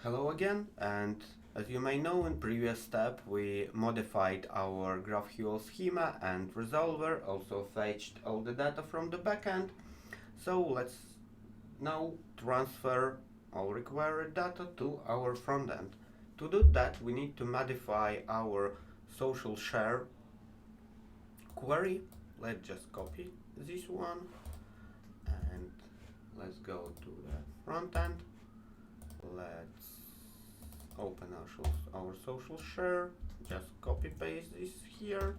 Hello again, and as you may know, in previous step we modified our GraphQL schema and resolver, also fetched all the data from the backend. So let's now transfer all required data to our frontend. To do that, we need to modify our social share query. Let's just copy this one and let's go to the frontend. Let's open our social share, just copy paste this here.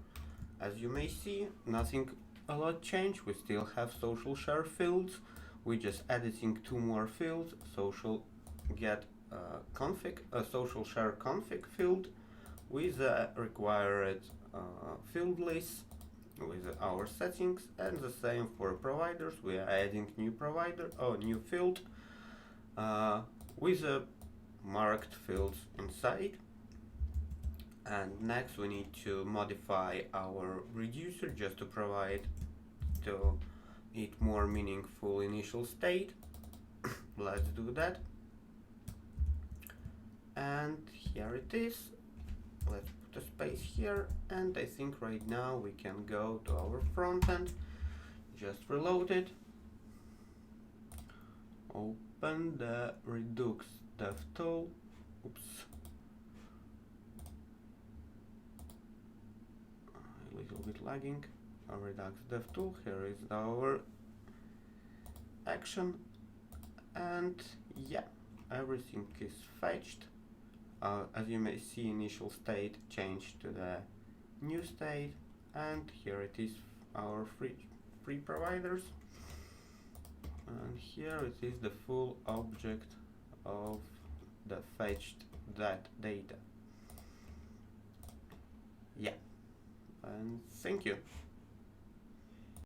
As you may see, nothing a lot changed. We still have social share fields. We just editing two more fields: social get config, social share config field with the required field list with our settings, and the same for providers. We are adding new provider or new field with the marked fields inside. And next we need to modify our reducer just to provide to it more meaningful initial state. Let's do that. And here it is. Let's put a space here, and I think right now we can go to our front end. Just reload it. Open the Redux Dev tool. Oops. A little bit lagging. Our Redux Dev tool. Here is our action, and yeah, everything is fetched. As you may see, initial state changed to the new state, and here it is, our free providers. And here it is the full object of the fetched that data. Yeah, and thank you.